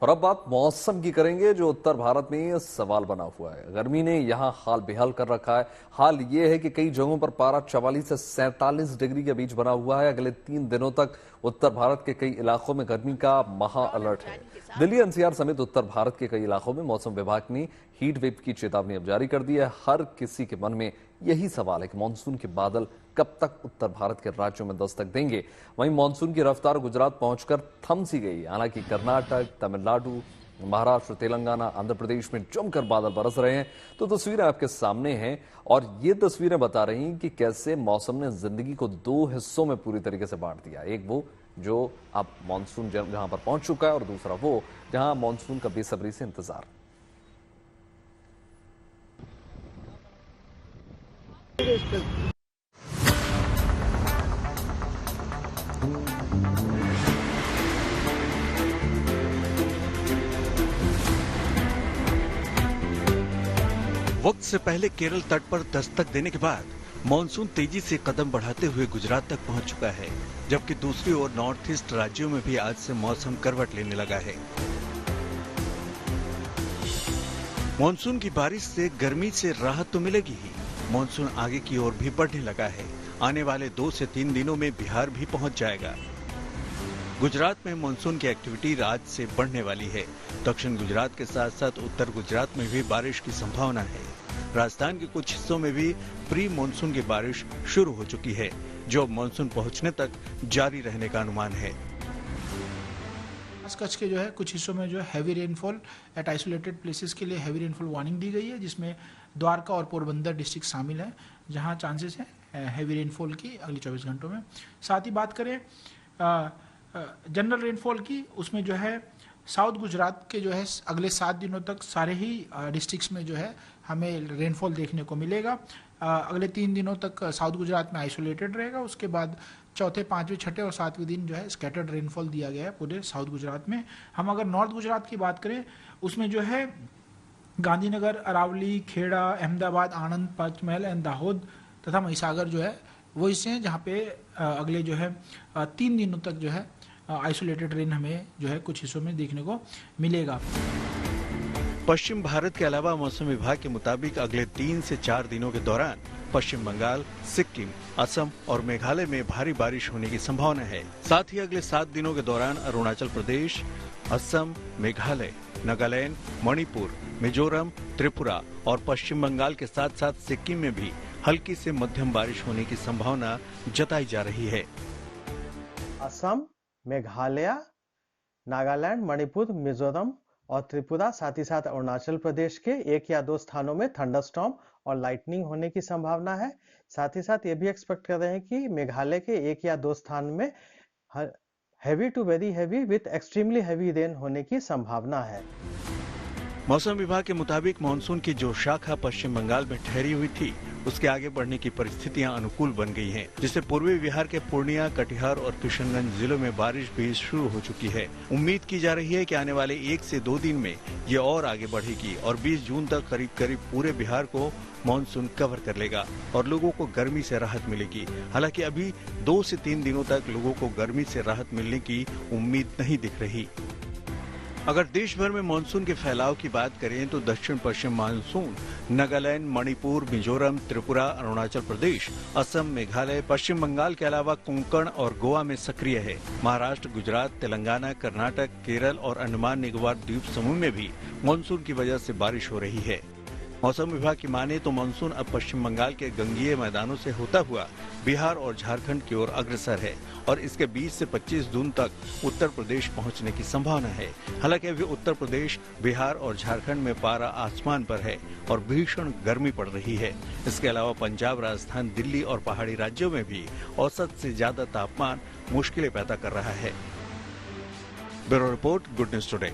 और अब बात मौसम की करेंगे, जो उत्तर भारत में सवाल बना हुआ है। गर्मी ने यहां हाल बेहाल कर रखा है। हाल ये है कि कई जगहों पर पारा 44 से 47 डिग्री के बीच बना हुआ है। अगले 3 दिनों तक उत्तर भारत के कई इलाकों में गर्मी का महा अलर्ट है। दिल्ली एनसीआर समेत उत्तर भारत के कई इलाकों में मौसम विभाग ने हीट वेव की चेतावनी अब जारी कर दी है। हर किसी के मन में यही सवाल है कि मानसून के बादल कब तक उत्तर भारत के राज्यों में दस्तक देंगे। वहीं मानसून की रफ्तार गुजरात पहुंचकर थम सी गई। हालांकि कर्नाटक, तमिलनाडु, महाराष्ट्र, तेलंगाना, आंध्र प्रदेश में जमकर बादल बरस रहे हैं। तो तस्वीरें आपके सामने हैं और ये तस्वीरें बता रही हैं कि कैसे मौसम ने जिंदगी को 2 हिस्सों में पूरी तरीके से बांट दिया। एक वो जो अब मानसून जहां पर पहुंच चुका है और दूसरा वो जहां मानसून का बेसब्री से इंतजार। वक्त से पहले केरल तट पर दस्तक देने के बाद मानसून तेजी से कदम बढ़ाते हुए गुजरात तक पहुंच चुका है, जबकि दूसरी ओर नॉर्थ ईस्ट राज्यों में भी आज से मौसम करवट लेने लगा है। मानसून की बारिश से गर्मी से राहत तो मिलेगी ही, मानसून आगे की ओर भी बढ़ने लगा है। आने वाले 2 से 3 दिनों में बिहार भी पहुंच जाएगा। गुजरात में मानसून की एक्टिविटी आज से बढ़ने वाली है। दक्षिण गुजरात के साथ साथ उत्तर गुजरात में भी बारिश की संभावना है। राजस्थान के कुछ हिस्सों में भी प्री मानसून की बारिश शुरू हो चुकी है, जो मानसून पहुंचने तक जारी रहने का अनुमान है। कच्छ के जो है कुछ हिस्सों में जो है heavy rainfall at isolated places के लिए हैवी रेनफॉल वार्निंग दी गई है, जिसमें द्वारका और पोरबंदर डिस्ट्रिक्ट शामिल है, जहां चांसेस है हैवी रेनफॉल की अगले 24 घंटों में। साथ ही बात करें जनरल रेनफॉल की, उसमें जो है साउथ गुजरात के जो है अगले 7 दिनों तक सारे ही डिस्ट्रिक्ट्स में जो है हमें रेनफॉल देखने को मिलेगा। अगले 3 दिनों तक साउथ गुजरात में आइसोलेटेड रहेगा। उसके बाद चौथे, 5वें, 6ठे और 7वें दिन जो है स्कैटर्ड रेनफॉल दिया गया है पूरे साउथ गुजरात में। हम अगर नॉर्थ गुजरात की बात करें, उसमें जो है गांधीनगर, अरावली, खेड़ा, अहमदाबाद, आणंद, पंचमहल एंड दाहोद तथा महिसागर जो है वो हिस्से हैं जहाँ पे अगले जो है 3 दिनों तक जो है आइसोलेटेड रेन हमें जो है कुछ हिस्सों में देखने को मिलेगा। पश्चिम भारत के अलावा मौसम विभाग के मुताबिक अगले 3 से 4 दिनों के दौरान पश्चिम बंगाल, सिक्किम, असम और मेघालय में भारी बारिश होने की संभावना है। साथ ही अगले 7 दिनों के दौरान अरुणाचल प्रदेश, असम, मेघालय, नागालैंड, मणिपुर, मिजोरम, त्रिपुरा और पश्चिम बंगाल के साथ साथ सिक्किम में भी हल्की से मध्यम बारिश होने की संभावना जताई जा रही है। असम, मेघालय, नागालैंड, मणिपुर, मिजोरम और त्रिपुरा, साथ ही साथ अरुणाचल प्रदेश के 1 या 2 स्थानों में थंडरस्टॉर्म और लाइटनिंग होने की संभावना है। साथ ही साथ ये भी एक्सपेक्ट कर रहे हैं कि मेघालय के 1 या 2 स्थान में heavy to very heavy with extremely heavy rain होने की संभावना है। मौसम विभाग के मुताबिक मानसून की जो शाखा पश्चिम बंगाल में ठहरी हुई थी, उसके आगे बढ़ने की परिस्थितियां अनुकूल बन गई हैं, जिससे पूर्वी बिहार के पूर्णिया, कटिहार और किशनगंज जिलों में बारिश भी शुरू हो चुकी है। उम्मीद की जा रही है कि आने वाले 1 से 2 दिन में ये और आगे बढ़ेगी और 20 जून तक करीब करीब पूरे बिहार को मानसून कवर कर लेगा और लोगों को गर्मी से राहत मिलेगी। हालांकि अभी 2 से 3 दिनों तक लोगों को गर्मी से राहत मिलने की उम्मीद नहीं दिख रही। अगर देश भर में मानसून के फैलाव की बात करें तो दक्षिण पश्चिम मानसून नागालैंड, मणिपुर, मिजोरम, त्रिपुरा, अरुणाचल प्रदेश, असम, मेघालय, पश्चिम बंगाल के अलावा कोंकण और गोवा में सक्रिय है। महाराष्ट्र, गुजरात, तेलंगाना, कर्नाटक, केरल और अंडमान निकोबार द्वीप समूह में भी मानसून की वजह से बारिश हो रही है। मौसम विभाग की माने तो मानसून अब पश्चिम बंगाल के गंगीय मैदानों से होता हुआ बिहार और झारखंड की ओर अग्रसर है और इसके 20 से 25 जून तक उत्तर प्रदेश पहुंचने की संभावना है। हालांकि अभी उत्तर प्रदेश, बिहार और झारखंड में पारा आसमान पर है और भीषण गर्मी पड़ रही है। इसके अलावा पंजाब, राजस्थान, दिल्ली और पहाड़ी राज्यों में भी औसत से ज्यादा तापमान मुश्किलें पैदा कर रहा है। Bureau report, good news today.